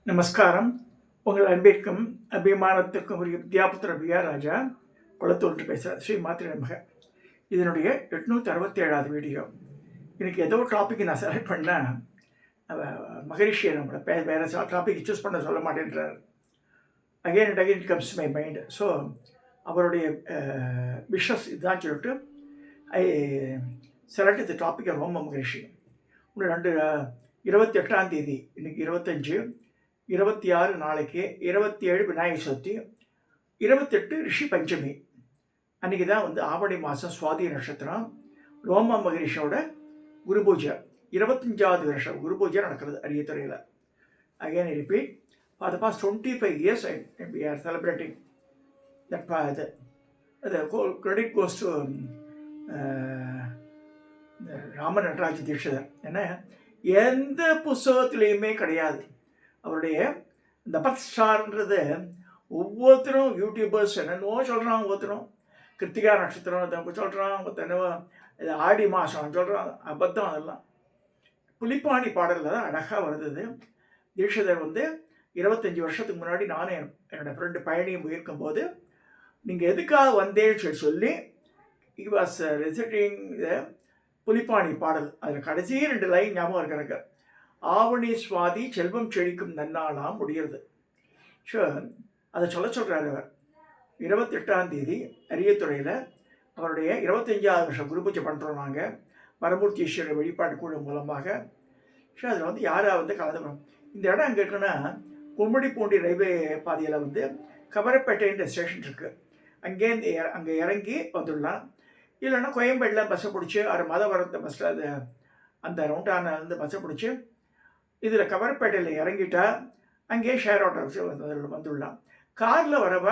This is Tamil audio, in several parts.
நமஸ்காரம். உங்கள் அன்பிற்கும் அபிமானத்திற்கும் உரிய வித்யாபுத்திர பிஆர் ராஜா குளத்தூர் பேசுகிறேன். ஸ்ரீ மாத்திரை நமக. இதனுடைய 867வது வீடியோ. எனக்கு ஏதோ டாபிக் நான் செலக்ட் பண்ணேன். மகரிஷியை நம்மளை வேறு டாபிக் சூஸ் பண்ண சொல்ல மாட்டேன்றார். Again and again comes my mind. So அவருடைய விஷஸ் இதுதான் சொல்லிட்டு I select the topic of Roma Maharishi. இன்னும் 28ஆம் தேதி, இன்றைக்கி 25, 26 நாளைக்கு, 27 விநாயகர் சதுர்த்தி, 28 ரிஷி பஞ்சமி. அன்றைக்கி தான் ஆவணி மாதம் சுவாதி நட்சத்திரம். ரோம மகரிஷியோட குரு பூஜை, 25வது வருஷம் குரு பூஜை நடக்கிறது அரியத்துறையில். Again repeat, for the past 25 years we are celebrating that path. The whole credit goes to Rama Nataraja Dikshitar. ஏன்னா எந்த புஸ்தகத்துலேயுமே கிடையாது அவருடைய இந்த பத்ஸ்டார்ன்றது. ஒவ்வொருத்தரும் யூடியூபர்ஸ் என்னென்னவோ சொல்கிறான். ஒவ்வொருத்தரும் கிருத்திகா நட்சத்திரம் சொல்கிறான், என்னவோ இது ஆடி மாதம் சொல்கிறான். அபத்தம். அதெல்லாம் புலிப்பாணி பாடலில் தான் அழகாக வருது. தீட்சிதர் 25 வருஷத்துக்கு முன்னாடி நானும் என்னோடய ஃப்ரெண்டு பயணியும் போயிருக்கும்போது, நீங்கள் எதுக்காக வந்தேன்னு சொல்லி இட் வாஸ் ரெசிட்டிங் புலிப்பாணி பாடல். அதில் கடைசி 2 லைன் ஞாபகம் இருக்கிறக்கு. ஆவணி சுவாதி செல்வம் செழிக்கும் நன்னாளாம் முடிகிறது. ஸோ அதை சொல்கிறார் அவர். 28ஆம் தேதி அரியத்துறையில் அவருடைய 25வது வருஷம் குரு பூஜை பண்ணுறோம் நாங்கள், பரமூர்த்தி ஈஸ்வரர் வழிபாட்டு குழு மூலமாக. ஸோ அதில் யாராக கலந்துக்கணும். இந்த இடம் எங்கே இருக்குன்னா, கும்மிடிப்பூண்டி ரயில்வே பாதையில் கவரப்பேட்டைன்ற ஸ்டேஷன் இருக்குது. அங்கேருந்து அங்கே இறங்கி வந்துடலாம். இல்லைன்னா கோயம்பேட்டில் பஸ்ஸை பிடிச்சி மதவரத்தை பஸ்ஸில் அந்த ரவுண்டானிலேருந்து பஸ்ஸை பிடிச்சி இதில் கவரப்பேட்டையில் இறங்கிட்டால் அங்கேயே ஷேர் ஆட்டோஸ் வந்துடலாம். காரில் வரவ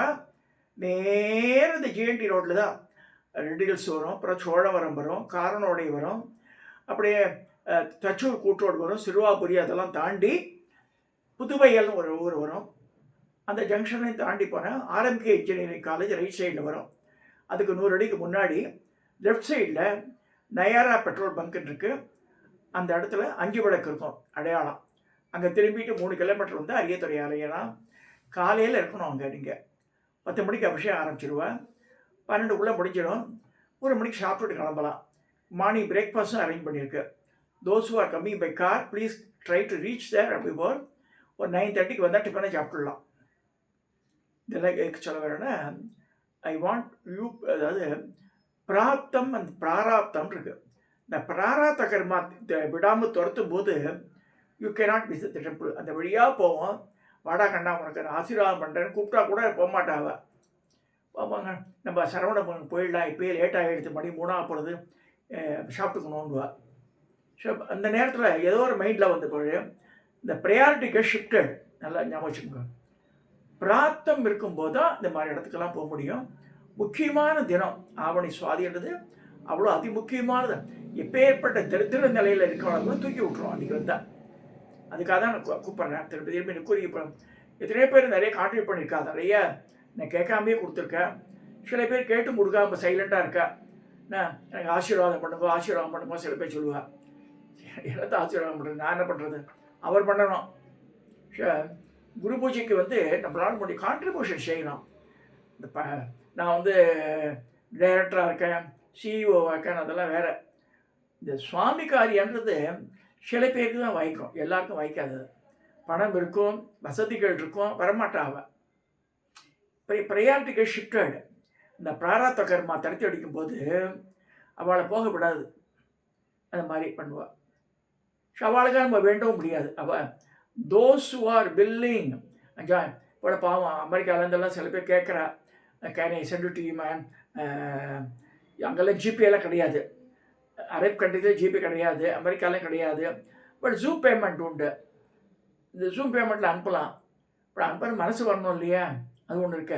நேர இந்த ஜிஎன்டி ரோட்டில் தான் ரெட் ஹில்ஸ் வரும், அப்புறம் சோழவரம் வரும், காரனோடை வரும், அப்படியே தச்சூர் கூட்டோடு வரும், சிறுவாபுரி அதெல்லாம் தாண்டி புதுவையல்னு ஒரு ஊர் வரும். அந்த ஜங்ஷனையும் தாண்டி போனால் ஆர்எம்கே இன்ஜினியரிங் காலேஜ் ரைட் சைடில் வரும். அதுக்கு 100 அடிக்கு முன்னாடி லெஃப்ட் சைடில் நயாரா பெட்ரோல் பங்க்குன்னு இருக்குது. அந்த இடத்துல 5 விளக்கு இருக்கும் அடையாளம். அங்கே திரும்பிட்டு 3 கிலோமீட்டர் அரியத்துறை ஆலயம்லாம். காலையில் இருக்கணும் அங்கே. நீங்கள் 10 மணிக்கு அபிஷேகம் ஆரம்பிச்சிடுவேன், 12க்குள்ளே முடிஞ்சிடும். 1 மணிக்கு சாப்பிட்டுட்டு கிளம்பலாம். மார்னிங் பிரேக்ஃபாஸ்ட்டும் அரேஞ்ச் பண்ணியிருக்கு. Those who are coming by car please try to reach there before ஒரு 9:30க்கு வந்தால் டிஃபனை சாப்பிட்டுடலாம். இதெல்லாம் சொல்ல வரேன்னா, ஐ வாண்ட் யூ, அதாவது பிராப்தம் அண்ட் பிராராப்தம் இருக்குது. இந்த பிராராத்த கர்மா விடாமல் துரத்தும் போது you cannot visit the temple. அந்த வழியாக போவோம். வாடா கண்ணா உனக்கு ஆசீர்வாதம் பண்ணுறேன்னு கூப்பிட்டா கூட போகமாட்டாவ. போவாங்க, நம்ம சரவணபவன் போயிடலாம், இப்போயே லேட் ஆகிடுது, மணி 3 போகிறது, சாப்பிட்டுக்கணுன்னுவா. ஸோ அந்த நேரத்தில் ஏதோ ஒரு மைண்டில் போய் இந்த ப்ரையாரிட்டிக்கு ஷிஃப்டட். நல்லா ஞாபகம் வச்சுக்கோங்க. பிராப்தம் இருக்கும்போது தான் இந்த மாதிரி இடத்துக்கெல்லாம் போக முடியும். முக்கியமான தினம் ஆவணி சுவாதின்றது அவ்வளோ அதிமுக்கியமானது. எப்பேற்பட்ட தரித்திர நிலையில் இருக்கிறவங்களும் தூக்கி விட்டுரும் அன்றைக்கி வந்தால். அதுக்காக தான் நான் கூப்பிட்றேன். திரும்பி கூறி எத்தனையோ பேர் நிறைய கான்ட்ரிபியூட் பண்ணியிருக்கா. நிறைய நான் கேட்காமே கொடுத்துருக்கேன். சில பேர் கேட்டும் கொடுக்காம சைலண்ட்டாக இருக்கா. நான் எனக்கு ஆசீர்வாதம் பண்ணுங்க சில பேர் சொல்லுவாள். எல்லாத்தையும் ஆசீர்வாதம் பண்ணுறது, நான் என்ன பண்ணுறது, அவர் பண்ணணும். குரு பூஜைக்கு நம்மளால் முடியும் கான்ட்ரிபியூஷன் செய்யணும். இந்த நான் டைரக்டராக இருக்கேன், சிஇஓவாக இருக்கேன், அதெல்லாம் வேறு. இந்த சுவாமி காரியன்றது சில பேருக்கு தான் வாய்க்கும், எல்லாருக்கும் வாய்க்காது. பணம் இருக்கும், வசதிகள் இருக்கும், வரமாட்டாவ. ப்ரையாரிட்டிக்கு ஷிஃப்டட். இந்த பிராராத்த கர்மா தடுத்து அடிக்கும்போது அவளை போக விடாது. அந்த மாதிரி பண்ணுவாள். ஸோ அவளுக்காக நம்ம வேண்டவும் முடியாது. அவள் தோஸ் ஹூ ஆர் வில்லிங் இப்போ பாவம் அமெரிக்காவிலேருந்தெல்லாம் சில பேர் கேட்குறா, can I send to you man. அங்கெல்லாம் ஜிபேலாம் கிடையாது. அரேப் கண்ட்ரிஸில் ஜிபே கிடையாது, அமெரிக்காலாம் கிடையாது. பட் ஜூம் பேமெண்ட் உண்டு. இந்த ஜூம் பேமெண்ட்டில் அனுப்பலாம். இப்போ அனுப்புற மனசு வரணும் இல்லையா, அது ஒன்று இருக்க.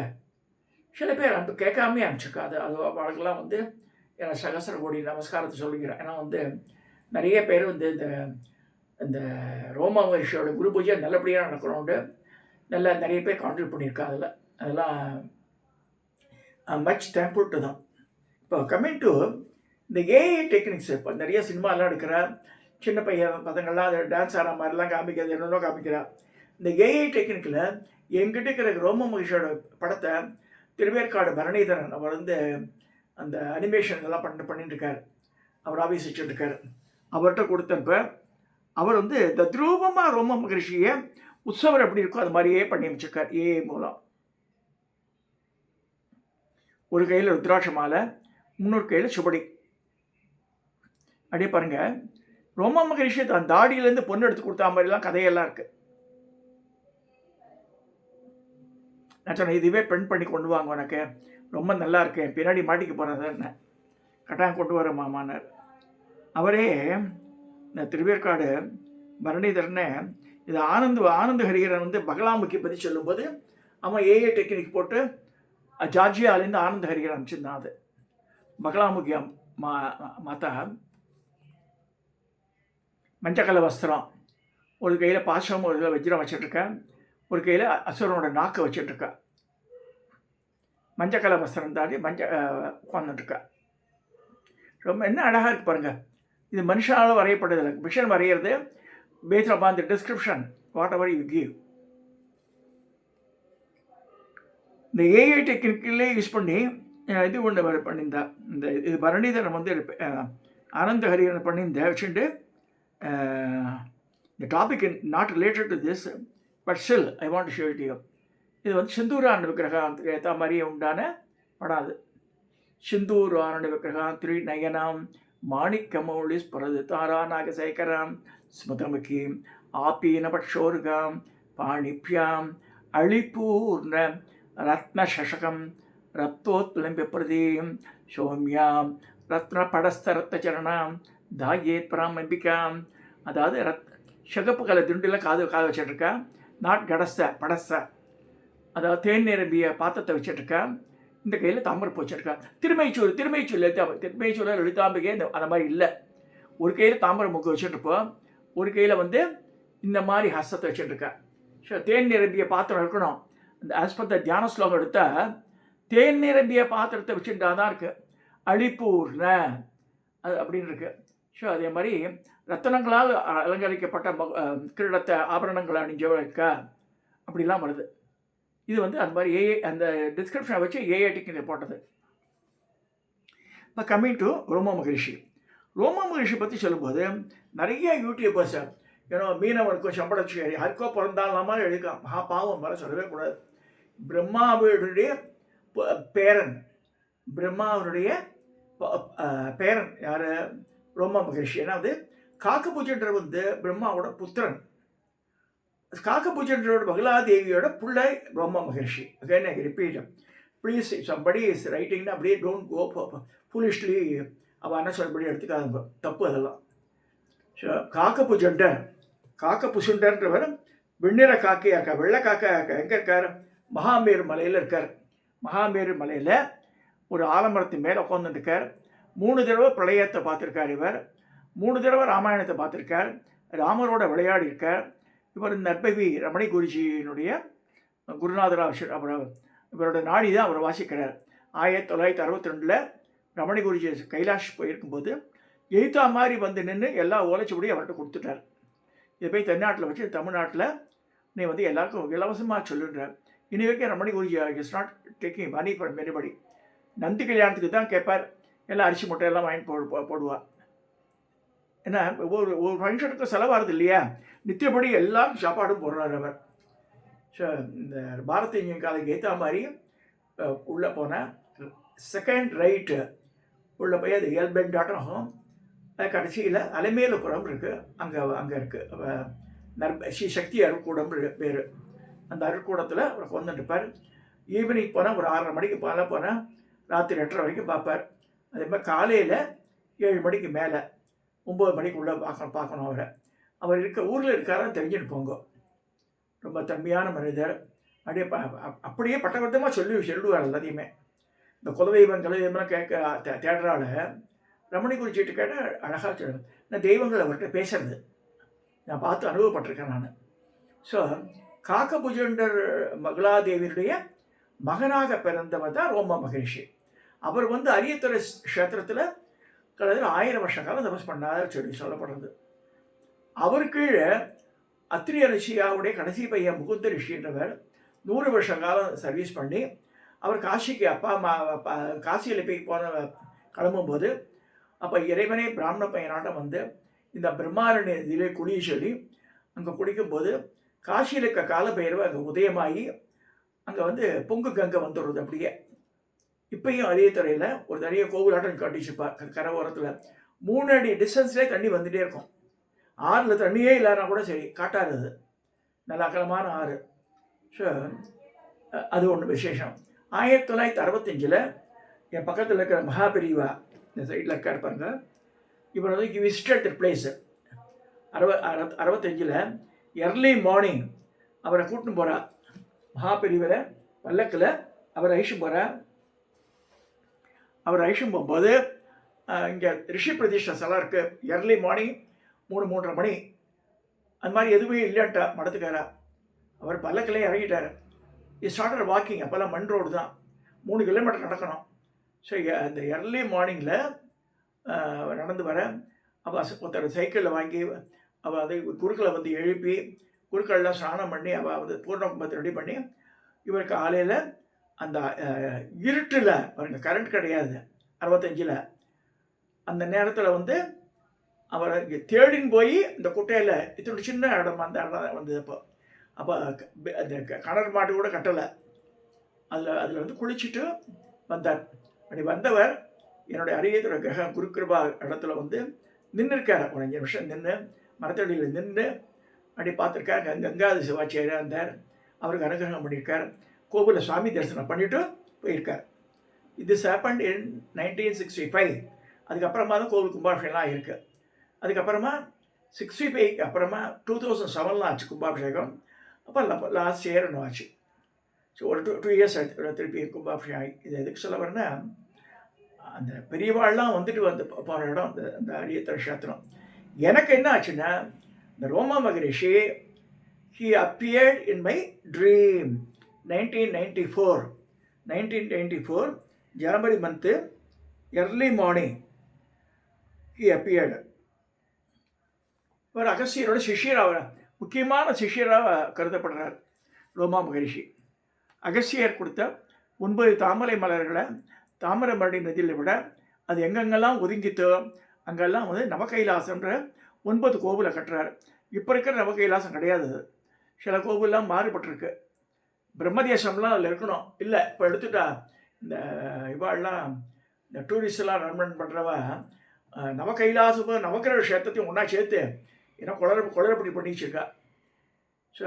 சில பேர் கேட்காமே அனுப்பிச்சிருக்கா. அது அவளுக்கெல்லாம் எனக்கு சகசர கோடி நமஸ்காரத்தை சொல்லிக்கிறேன். ஏன்னா நிறைய பேர் இந்த ரோம மகரிஷியோட குரு பூஜை நல்லபடியாக நடக்கணும்னு நிறைய பேர் கான்ட்ரிபியூட் பண்ணியிருக்கா. அதெல்லாம் மச் தேங்க்ஃபுல் டு தான். இப்போ கம்மிங் டு இந்த ஏஐ டெக்னிக்ஸ். இப்போ நிறைய சினிமாலாம் எடுக்கிற சின்ன பையன் பசங்கள்லாம் அதை டான்ஸ் ஆடுற மாதிரிலாம் காமிக்கிறது, என்னென்னோ காமிக்கிறா. இந்த ஏஐ டெக்னிக்கில் எங்கிட்ட இருக்கிற ரோம மகிழ்ச்சியோட படத்தை திருவேற்காடு பரணிதரன் அவர் வந்து அந்த அனிமேஷன் இதெல்லாம் பண்ணிட்டு இருக்கார். அவர் ஆஃபீஸ் வச்சுருக்கார். அவர்கிட்ட கொடுத்தப்ப அவர் வந்து தத்ரூபமாக ரோம மகிழ்ச்சியை உற்சவர் எப்படி இருக்கோ அது மாதிரியே பண்ணி வச்சுருக்கார் ஏஐ மூலம். ஒரு கையில் ருத்ராட்ச மாலை, இன்னொரு கையில் சுபடி. அப்படியே பாருங்கள், ரோம மகரிஷி தான் தாடியிலேருந்து பொண்ணு எடுத்து கொடுத்தா மாதிரிலாம் கதையெல்லாம் இருக்குது. நான் சொன்னேன், இதுவே பெண் பண்ணி கொண்டு வாங்க, உனக்கு ரொம்ப நல்லா இருக்கேன், பின்னாடி மாட்டிக்க போகிறதுன்னு. கட்டாயம் கொண்டு வர மாமானார். அவரே இந்த திருவேற்காடு பரணிதரனை இது ஆனந்த ஹரிகரன் வந்து பகலாமுக்கி பற்றி சொல்லும்போது அவன் ஏஏ டெக்னிக் போட்டு ஜார்ஜியாலேருந்து ஆனந்த ஹரிகரன் அனுப்பிச்சிருந்தான். அது பகலாமுகி மாதா மஞ்சக்கலை வஸ்திரம், ஒரு கையில் பாசம், ஒரு கையில் வஜ்ரம் வச்சுட்ருக்கேன், ஒரு கையில் அசுரனோட நாக்கை வச்சுட்ருக்கா. மஞ்சக்கலை வஸ்திரம் தாண்டி உட்காந்துட்டுருக்கா. ரொம்ப என்ன அழகாக இருக்குது பாருங்கள். இது மனுஷனால் வரையப்பட்டதில்லை, மிஷன் வரைகிறது. Based upon the description what ever you give. இந்த ஏஐ டெக்னிக்கிலே யூஸ் பண்ணி இது ஒன்று பண்ணியிருந்தா. இந்த இது பரணிதரன் வந்து ஆனந்த ஹரிகரன் பண்ணியிருந்த வச்சுட்டு இந்த topic not related to this but still I want to show it you. இது வந்து சிந்தூரான விக்கிரகத்துக்கு ஏற்ற மாதிரியே உண்டான படம். அது சிந்தூரான விக்கிரகம் திரிநயனம் மாணிக்கமௌளி ஸ்புரது தாரா நாகசேகரம் ஸ்முதமுகி ஆப்பீன பட்சோர்காம் பாணிப்யாம் அழிபூர்ண ரத்னசகம் ரத்தோத்லம்பி பிரதீம் சௌமியாம் ரத்ன படஸ்த ரத்தச்சரணாம் தாயேத் பராம் அம்பிகாம். அதாவது சிகப்பு கலர் துண்டில் காது வச்சிட்ருக்கா. நாட் கடஸ்த படஸ்த, அதாவது தேன் நிரம்பிய பாத்திரத்தை வச்சிட்ருக்கா. இந்த கையில் தாமரைப்பூ வச்சிருக்கா. திருமைச்சூர் லலிதாம்பிகை அந்த மாதிரி இல்லை. ஒரு கையில் தாமரை முக்கு வச்சுட்ருப்போம், ஒரு கையில் வந்து இந்த மாதிரி ஹஸ்தத்தை வச்சுட்ருக்கா. ஸோ தேன் நிரம்பிய பாத்திரம் இருக்கணும். அந்த ஆஸ்பத்திர தியான ஸ்லோகம் எடுத்தால் தேன் நிரம்பிய பாத்திரத்தை வச்சுட்டா தான் இருக்குது. அழிப்பூர்ண அது அப்படின்னு இருக்கு. ஸோ அதே மாதிரி ரத்தனங்களால் அலங்கரிக்கப்பட்ட கிரீடத்தை ஆபரணங்களை அணிஞ்சவளுக்கா அப்படிலாம் வருது. இது வந்து அந்த மாதிரி ஏஐ அந்த டிஸ்கிரிப்ஷனை வச்சு ஏஐ டெக்னிக் போட்டது. இப்போ கம்மிங் டு ரோம மகரிஷி. ரோம மகரிஷி பற்றி சொல்லும்போது நிறைய யூடியூபர்ஸ் ஏன்னா மீனவனுக்கும் சம்பளம் யாருக்கோ பிறந்தாலும் எடுக்கலாம், மகா பாவம் வர சொல்லவே கூடாது. பிரம்மாவுடைய பேரன், பிரம்மாவனுடைய பேரன் யார்? ரோம மகரிஷி. ஏன்னா வந்து காக்கபூஜன்ற வந்து பிரம்மாவோட புத்திரன். காக்கபூஜன்றோட பகலாதேவியோட பிள்ளை Roma Maharishi. Again I repeat, please somebody is ரைட்டிங்னா அப்படியே டோன்ட் கோ ஃபுலிஷ்லி அவள் என்ன சொல்லபடி எடுத்துக்காதுங்க, தப்பு அதெல்லாம். ஸோ காக்கபுசுண்டன்றவர் வெண்ணிற காக்கையாக இருக்கா, வெள்ளை காக்கையாக எங்கே இருக்கார்? மகாமேரு மலையில் இருக்கார். மகாமேரு மலையில் ஒரு ஆலமரத்து மேலே உட்காந்துருக்கார். 3 தடவை பிரளயத்தை பார்த்துருக்கார் இவர். 3 தடவை ராமாயணத்தை பார்த்துருக்கார். ராமரோட விளையாடி இருக்கார். இவர் நற்பவி ரமணி குருஜியினுடைய குருநாதராக அப்புறம் இவரோட நாடி தான் அவர் வாசிக்கிறார். 1962 ரமணி குருஜி கைலாஷ் போயிருக்கும்போது எழுத்தா மாதிரி வந்து நின்று எல்லா ஓலைச்சுவடியும் அவர்கிட்ட கொடுத்துட்டார். இதை போய் தென்னாட்டில் வச்சு தமிழ்நாட்டில் நீ வந்து எல்லாருக்கும் இலவசமாக சொல்லுன்றார். இனி வரைக்கும் Ramani Guruji is not taking money from anybody. Nandi கல்யாணத்துக்கு தான் கேட்பார், எல்லாம் அரிசி முட்டை எல்லாம் வாங்கி போடுவார். ஏன்னா ஒரு ஃபங்க்ஷனுக்கு செலவாகிறது இல்லையா, நித்தியப்படி எல்லாரும் சாப்பாடும் போடுறார் அவர். ஸோ இந்த பாரதி காலைக்கு ஏற்ற மாதிரி உள்ளே போனால் செகண்ட் ரைட்டு உள்ளே போய் அது எல்பெண்ட் ஆட்டம் கடைசியில் அலைமேலுப்புறம் இருக்குது. அங்கே இருக்குது ஸ்ரீ சக்தி அருட்கூடம் பேர். அந்த அருட்கூடத்தில் அவர் வந்துட்டுப்பார். ஈவினிங் போனால் ஒரு 6:30 மணிக்கு போனால் ராத்திரி 8:30 வரைக்கும் பார்ப்பார். அதே மாதிரி காலையில் 7 மணிக்கு மேலே 9 மணிக்குள்ளே பார்க்கணும் அவரை. அவர் ஊரில் இருக்காரான்னு தெரிஞ்சுட்டு போங்க. ரொம்ப தன்மையான மனிதர். அப்படியே பட்டவட்டமாக சொல்லுவார் எல்லாத்தையுமே. இந்த குலதெய்வம்லாம் தேடுறால ரமணி குறிச்சிட்டு கேட்டால் அழகாக சொல்லுவேன். நான் தெய்வங்கள் அவர்கிட்ட பேசுறது நான் பார்த்து அனுபவப்பட்டிருக்கேன் நான். ஸோ காக்கபுஜண்டர் மகளாதேவியுடைய மகனாக பிறந்தவர் தான் ரோம மகரிஷி. அவர் வந்து அரியத்துறை க்ஷேத்திரத்தில் கிட்டத்தட்ட 1000 வருஷ காலம் தபஸ் பண்ணாத சொல்லப்படுறது. அவர் கீழே அத்திரிய ரிஷியாவுடைய கடைசி பையன் முகுந்த ரிஷின்றவர் 100 வருஷ காலம் சர்வீஸ் பண்ணி அவர் காசிக்கு அப்பா அம்மா காசியில் போய் கிளம்பும்போது அப்போ இறைவனே பிராமண பையனாட்டம் வந்து இந்த பிரம்மாரண்ய இதிலே குளிய சொல்லி அங்கே குளிக்கும்போது காசியில் இருக்க காலபைரவ அங்கே உதயமாகி அங்கே வந்து பொங்கு கங்கை வந்துடுறது. அப்படியே இப்பயும் அரியத்துறையில் ஒரு நிறைய கோவிலாட்டம் காட்டிச்சுப்பா. கரை ஓரத்தில் 3 அடி டிஸ்டன்ஸ்லேயே தண்ணி வந்துகிட்டே இருக்கும். ஆறில் தண்ணியே இல்லைன்னா கூட சரி, காட்டாது. அது நல்ல அகலமான ஆறு. ஸோ அது ஒன்று விசேஷம். 1965 என் பக்கத்தில் இருக்கிற மகாபெரிவா இந்த சைடில் இருக்கார் பாருங்க, இவர் வந்து விசிட்டட் பிளேஸு. 65 எர்லி மார்னிங் அவரை கூட்டின்னு போகிறா. மகாபெரிவரை பல்லக்கில் அவர் அழிச்சும் போகிறார். அவர் அழிச்சும் போகும்போது இங்கே ரிஷி பிரதிஷ்டை ஸ்தலம் இருக்குது. எர்லி மார்னிங் 3-3:30 மணி அந்த மாதிரி எதுவுமே இல்லைன்ட்டா மடத்துக்காரா. அவர் பல்லக்கிலே இறங்கிட்டார். Starter walking. அப்போல்லாம் மண் ரோடு தான், 3 கிலோமீட்டர் நடக்கணும். ஸோ அந்த எர்லி மார்னிங்கில் நடந்து வர அவள் ஒருத்தர் சைக்கிளில் வாங்கி அவள் அதை குறுக்களை வந்து எழுப்பி குறுக்கள்லாம் ஸ்நானம் பண்ணி அவள் வந்து பூர்ணகும்பத்தை ரெடி பண்ணி இவர் காலையில் அந்த இருட்டில் அவருக்கு கரண்ட் கிடையாது 65 அந்த நேரத்தில் வந்து அவரை தேடின்னு போய் இந்த குட்டையில் இத்தனை சின்ன இடம் அந்த இடம் வந்தது. அப்போ அந்த கிணறு மாட்டு கூட கட்டலை. அதில் வந்து குளிச்சுட்டு வந்தார். அப்படி வந்தவர் என்னுடைய அரியத்துறை கிரக குருக்கிருபா இடத்துல வந்து நின்று இருக்கார். ஒரு 5 நிமிஷம் நின்று மரத்தடியில் நின்று அப்படி பார்த்துருக்கார். கங்காதி சிவாச்சாரியாக இருந்தார். அவருக்கு அனுகிரகம் பண்ணியிருக்கார். கோவிலில் சுவாமி தரிசனம் பண்ணிவிட்டு போயிருக்கார். இது ஹேப்பன்ட் இன் 1965. அதுக்கப்புறமா தான் கோவில் கும்பாபிஷேகம்லாம் இருக்குது. அதுக்கப்புறமா 65 அப்புறமா 2007 ஆச்சு கும்பாபிஷேகம். அப்போ லாஸ்ட் இயர் ஒன்று ஆச்சு. ஸோ ஒரு 2 இயர்ஸ் திருப்பி கும்பாபிஷேகம். இது எதுக்கு சொல்ல வரேன்னா, அந்த பெரியவாள்லாம் வந்துட்டு போன இடம் அந்த அரியத்துறை கஷேத்திரம். எனக்கு என்ன ஆச்சுன்னா, இந்த Roma Maharishi he appeared in my dream 1994 January month early morning he appeared. ஒரு அகஸ்தியரோட சிஷியராக முக்கியமான சிஷியராக கருதப்படுறார் ரோமா மகரிஷி. அகஸ்தியர் கொடுத்த 9 தாமரை மலர்களை தாமிரபரணி நதியில் விட அது எங்கெங்கெல்லாம் ஒதுங்கித்தோ அங்கெல்லாம் வந்து நவகைலாசன்ற 9 கோவிலை கட்டுறார். இப்போ இருக்கிற நவகைலாசம் கிடையாது. சில கோவில்லாம் மாறுபட்டிருக்கு. பிரம்மதேசம்லாம் அதில் இருக்கணும். இல்லை இப்போ எடுத்துட்டா இந்த இவாள்லாம் இந்த டூரிஸ்டெல்லாம் ரன் பண்ணுறவ நவகைலாசமும் நவக்கிரக கஷேத்திரத்தையும் ஒன்றா சேர்த்து ஏன்னா குளறுபடி பண்ணி வச்சுருக்கா. So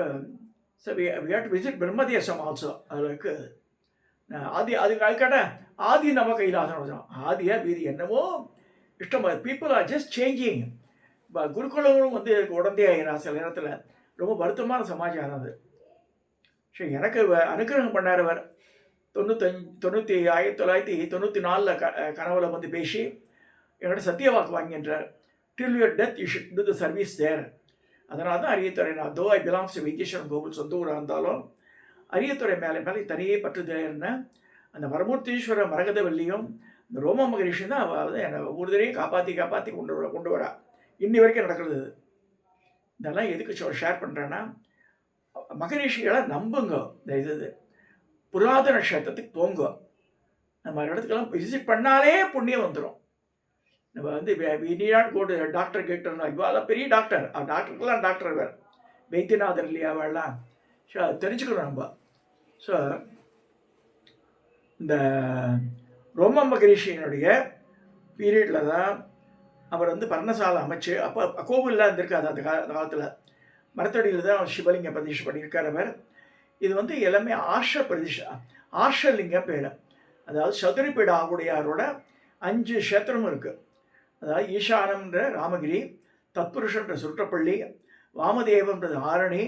we have to visit Brahmadesam also. அதில் இருக்குது அதுக்காக ஆதி நவகைலாசம். ஆதியா பீதி என்னவோ இஷ்டம். People are just changing. இப்போ குருகுலங்களும் வந்து உடந்தே ஆகிறா. சில நேரத்தில் ரொம்ப வருத்தமான சமாச்சாரம் அது. ஸோ எனக்கு அனுகிரகம் பண்ணார். 1994 கனவுல வந்து பேசி என்னோட சத்தியவாக்கு வாங்கின்றார். Till your death you should do the service there. அதனால தான் அரியத்துறை நான் தோ ஐ பிலாங்ஸ் டு வைத்தீஸ்வரன் கோவில் சொந்த ஊராக இருந்தாலும் அரியத்துறை மேலே தனியே பற்றுதேர்னு அந்த வரமூர்த்தீஸ்வர மரகதவல்லியும் இந்த ரோம மகரிஷி தான் அதாவது என்னை ஒவ்வொருத்தரையும் காப்பாற்றி கொண்டு வரா. இன்னி வரைக்கும் நடக்கிறது. இதெல்லாம் எதுக்கு ஷேர் பண்ணுறேன்னா, மகரிஷிகளை நம்புங்க. இந்த இது புராதன கஷேத்திரத்துக்கு போங்க. நம்ம இடத்துக்கெல்லாம் விசிட் பண்ணாலே புண்ணியம் வந்துடும். நம்ம வந்து கோடு டாக்டர் கேட்டோம்னா இவாலாம் பெரிய டாக்டர். டாக்டருக்கெல்லாம் டாக்டர் வேறு வைத்தியநாதர் இல்லையா அவெல்லாம். ஸோ அது தெரிஞ்சுக்கணும் நம்ம. ஸோ இந்த ரோம மகரிஷியினுடைய பீரியடில் தான் அவர் வந்து பர்ணசாலை அமைச்சு அப்போ கோவில்லாம் இருந்திருக்காது அந்த காலத்தில். மரத்தடியில் தான் சிவலிங்க பிரதிஷ்டை பண்ணியிருக்கார் அவர். இது வந்து எல்லாமே ஆர்ஷலிங்கம் பேர். அதாவது சதுரிப்பீட ஆகுடையாரோட 5 க்ஷேத்திரமும் இருக்குது. அதாவது ஈசானம்ன்ற ராமகிரி, தத்புருஷன்ற சுருட்டப்பள்ளி, வாமதேவன்றது ஆரணி,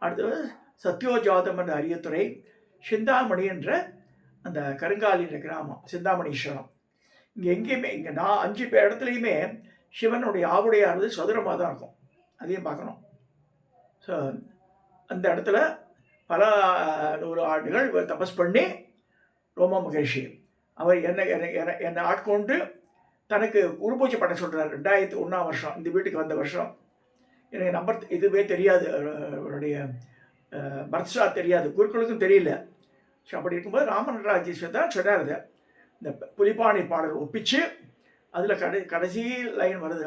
அடுத்தது சத்யோஜாதம் என்ற அரியத்துறை, சிந்தாமணி என்ற அந்த கருங்காலின்ற கிராமம் சிந்தாமணீஸ்வரம். இங்கே எங்கேயுமே இங்கே 5 இடத்துலையுமே சிவனுடைய ஆவுடையானது சதுரமாக தான் இருக்கும். அதையும் பார்க்கணும். ஸோ அந்த இடத்துல பல 100 ஆண்டுகள் இவர் தபஸ் பண்ணி ரோம மகரிஷி அவர் என்னை ஆட்கொண்டு தனக்கு குரு பூஜை பண்ண சொல்கிறார். 2001 வருஷம் இந்த வீட்டுக்கு வந்த வருஷம் எனக்கு நம்பர் இதுவே தெரியாது, அவருடைய பர்த்ஷா தெரியாது, குருக்களுக்கும் தெரியல. ஸோ அப்படி இருக்கும்போது ராமநடராஜேஸ்வர் தான் சொன்னார். இந்த புலிப்பாணி பாடல் ஒப்பிச்சு அதில் கடைசி லைன் வருது,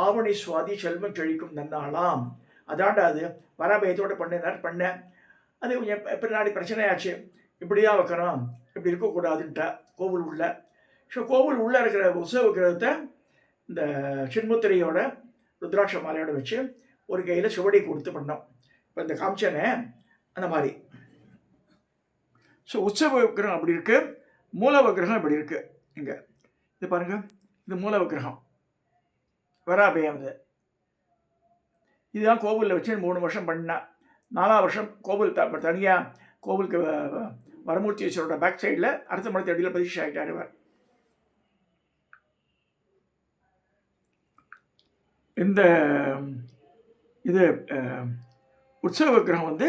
ஆவணி சுவாதி செல்வம் செழிக்கும் நன்னாளாம். அதாண்டா அது வராபயத்தோடு பண்ணேன். அது கொஞ்சம் பின்னாடி பிரச்சனையாச்சு, இப்படி தான் வைக்கணும், இப்படி இருக்கக்கூடாதுன்ட்டா கோவில் உள்ள. ஸோ கோவில் உள்ளே இருக்கிற உற்சவ கிரகத்தை இந்த சின்முத்திரையோட ருத்ராட்ச மாலையோட வச்சு ஒரு கையில் சுவடி கொடுத்து பண்ணோம். இப்போ இந்த காமிச்சனே அந்த மாதிரி. ஸோ உற்சவ விக்கிரகம் அப்படி இருக்குது, மூல விக்கிரகம் இப்படி இருக்குது. இங்கே இது பாருங்கள், இது மூல விக்கிரகம் வராபயம். இதுதான் கோவிலில் வச்சு 3 வருஷம் பண்ணேன். 4ஆம் வருஷம் கோவில் தனியாக கோவிலுக்கு வரமூர்த்தீஸ்வரோட பேக் சைடில் அடுத்த மடத்து அடியில் பிரதிஷ்டை ஆகிட்டார் இவர். இந்த இது உற்சவ விக்கிரகம் வந்து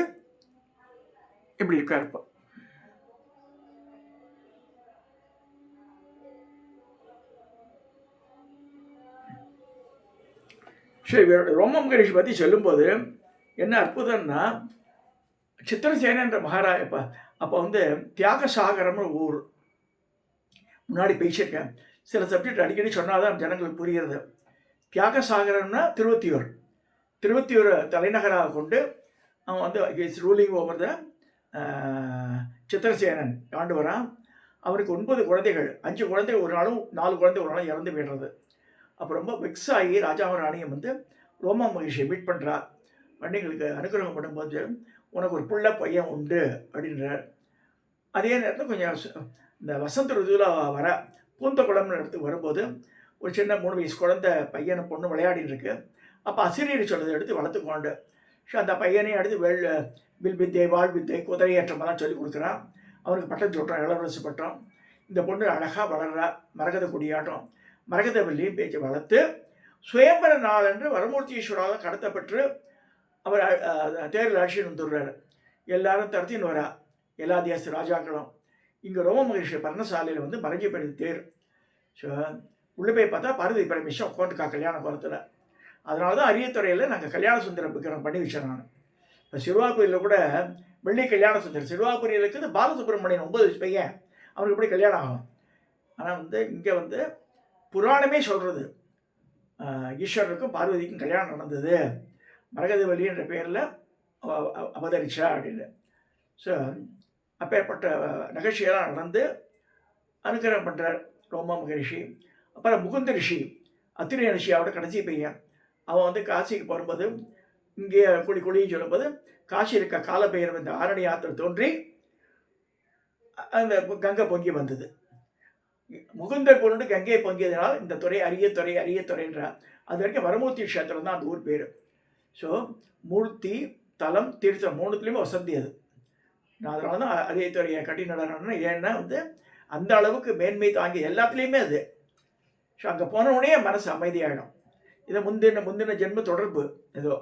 இப்படி இருக்கார். இப்போ சரி, ரோமம் கணேஷ் பற்றி சொல்லும்போது என்ன அற்புதம்னா, சித்திரசேனன்ற மகாராஜா அப்போ வந்து தியாகசாகரம்னு ஊர் முன்னாடி பேசியிருக்கேன். சில சப்ஜெக்ட் அடிக்கடி சொன்னால் தான் ஜனங்களுக்கு புரிகிறது. தியாகசாகரம்னா திருவத்தியூர் தலைநகராக கொண்டு அவன் வந்து is ruling over the Chitrasenan ஆண்டு வரான். அவருக்கு 9 குழந்தைகள், 5 குழந்தை ஒரு நாளும் 4 குழந்தை ஒரு நாளும் இறந்து போய்டுறது. அப்போ ரொம்ப வெக்ஸ் ஆகி ராஜாவும் ராணியும் வந்து ரோமா மகிழ்ச்சியை மீட் பண்ணுறா. வண்டிகளுக்கு அனுகிரகம் பண்ணும்போது உனக்கு ஒரு புள்ள பையன் உண்டு அப்படின்றார். அதே நேரத்தில் கொஞ்சம் இந்த வசந்த ருதுவில் வர பூந்த குளம்னு இடத்துக்கு வரும்போது ஒரு சின்ன 3 வயசு குழந்தை பையனை பொண்ணு விளையாடின்னு இருக்கு. அப்போ அசிரியர் சொல்றதை எடுத்து வளர்த்துக்கொண்டு அந்த பையனையும் எடுத்து வில் வித்தை, வாழ் வித்தை, குதிரையேற்றமெல்லாம் சொல்லி கொடுக்குறான். அவனுக்கு பட்டம் சொல்கிறான், இளவரசு பட்டம். இந்த பொண்ணு அழகாக வளர்றா, மரகத கொடியாட்டம். மரகத வள்ளியும் பேச்சு வளர்த்து சுயம்பர நாளன்று வரமூர்த்தீஸ்வரால் கடத்தப்பட்டு அவர் தேரில் அழிச்சின்னு வந்துடுறாரு. எல்லாரும் தரத்தின்னு வரா, எல்லா தேச ராஜாக்களும். இங்கே ரோம மகிழ்ச்சி பர்ணசாலையில் வந்து மறைஞ்சி போயிடுது தேர். ஸோ உள்ளே போய் பார்த்தா பார்வதி பரமேஸ்வரன் உட்காந்துக்கா கல்யாண கோலத்தில். அதனால தான் அரியத்துறையில் நாங்கள் கல்யாண சுந்தர விக்கிரம் பண்ணி வச்சேன் நான். இப்போ சிறுவாபுரியில் கூட வெள்ளி கல்யாண சுந்தரம், சிறுவாபுரியில் இருக்குது பாலசுப்ரமணியன் 9 வயசு பையன், அவனுக்கு எப்படி கல்யாணம் ஆகும். ஆனால் வந்து இங்கே வந்து புராணமே சொல்கிறது ஈஸ்வரனுக்கும் பார்வதிக்கும் கல்யாணம் நடந்தது, மரகதவல்லி என்ற பெயரில் அவதரிச்சா அப்படின்னு. ஸோ அப்பேற்பட்ட நிகழ்ச்சியெல்லாம் நடந்து அனுகிரகம் பண்ணுறார் ரோமா மகரிஷி. அப்புறம் முகுந்த ரிஷி, அத்திரிய ரிஷியோட கடைசி பையன், அவன் வந்து காசிக்கு போகும்போது இங்கே குழின்னு சொல்லும்போது காசி இருக்க காலபைரவ இந்த ஆரணி ஆத்திர தோன்றி அந்த கங்கை பொங்கி வந்தது. முகுந்தர் பொருண்டு கங்கையை பொங்கியதனால் இந்த துறை அரியத்துறைன்றார். அது வரைக்கும் வரமூர்த்தி க்ஷேத்திரம் தான் அந்த ஊர் பேர். ஸோ மூர்த்தி, தலம், தீர்த்தம் 3த்துலேயுமே வசந்தி அது. நான் அதனால தான் அரியத்துறையை கட்டி நடனம்னா, ஏன்னா வந்து அந்த அளவுக்கு மேன்மை தாங்கி எல்லாத்துலேயுமே அது. ஸோ அங்கே போனவுடனே மனசு அமைதியாகிடும். இதை முந்தின ஜென்ம தொடர்பு ஏதோ.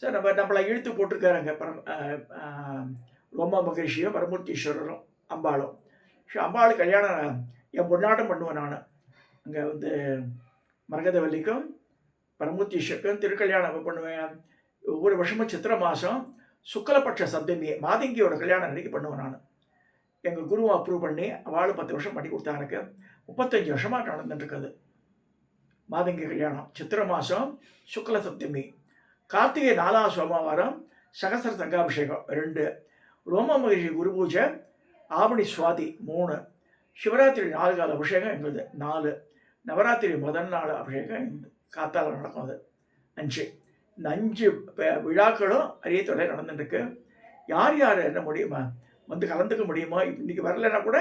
ஸோ நம்மளை இழுத்து போட்டிருக்காருங்க ரோமா மகரிஷியும் வரமூர்த்தீஸ்வரரும் அம்பாளும். ஸோ அம்பாள் கல்யாணம் என் பொன்னாட்டம் பண்ணுவேன் நான். அங்கே வந்து மரகதவல்லிக்கும் வரமூர்த்தீஸ்வருக்கும் திருக்கல்யாணம் பண்ணுவேன். ஒவ்வொரு வருஷமும் சித்திரை மாதம் சுக்லபட்ச சப்தமி மாதங்கியோட கல்யாணம் அன்றைக்கி பண்ணுவேன் நான். எங்கள் குருவை அப்ரூவ் பண்ணி அவள் 10 வருஷம் பண்ணி கொடுத்தா. எனக்கு 35 வருஷமாக நடந்துட்டுருக்குது மாதங்கி கல்யாணம். சித்திரை மாதம் சுக்ல சப்தமி, கார்த்திகை 4ஆம் சோமவாரம் சகசர சங்காபிஷேகம் 2, ரோம மகிழ்ச்சி குரு பூஜை ஆவணி சுவாதி 3, சிவராத்திரி 4 கால அபிஷேகம் எங்களுது 4, நவராத்திரி முதல் நாள் அபிஷேகம் காத்தால் நடக்கும் அது 5. இந்த 5 விழாக்களும் அரியத்துறை நடந்துட்டுருக்கு. யார் என்ன முடியுமா வந்து கலந்துக்க முடியுமோ, இன்றைக்கி வரலைன்னா கூட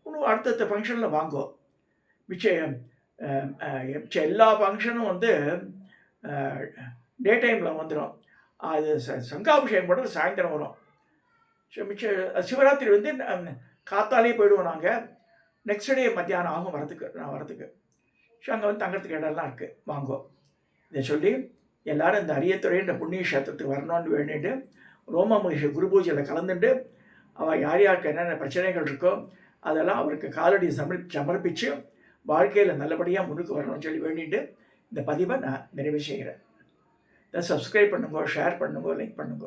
இன்னும் அடுத்தடுத்த ஃபங்க்ஷனில் வாங்கோ. மிச்சம் எல்லா ஃபங்க்ஷனும் வந்து டே டைமில் வந்துடும். அது சங்காபிஷேகம் பண்ணுறது சாயந்தரம் வரும். சிவராத்திரி வந்து காத்தாலே போயிடுவோம் நாங்கள். நெக்ஸ்ட் டே மத்தியானம் ஆகும் வரத்துக்கு. ஸோ அங்கே வந்து தங்கறதுக்கு இடம்லாம் இருக்குது, வாங்கோ. இதை சொல்லி எல்லோரும் இந்த அரியத்துறைன்ற புண்ணிய கஷேத்திரத்துக்கு வரணும்னு வேண்டிட்டு ரோம மகிழ்ச்சி குரு பூஜையில் கலந்துட்டு அவள் யாருக்கு என்னென்ன பிரச்சனைகள் இருக்கோ அதெல்லாம் அவருக்கு காலடி சமர்ப்பித்து வாழ்க்கையில் நல்லபடியாக முன்னுக்கு வரணும்னு சொல்லி வேண்டிட்டு இந்த பதிவை நான் நிறைவு செய்கிறேன். சப்ஸ்கிரைப் பண்ணுங்க, ஷேர் பண்ணுங்க, லைக் பண்ணுங்க.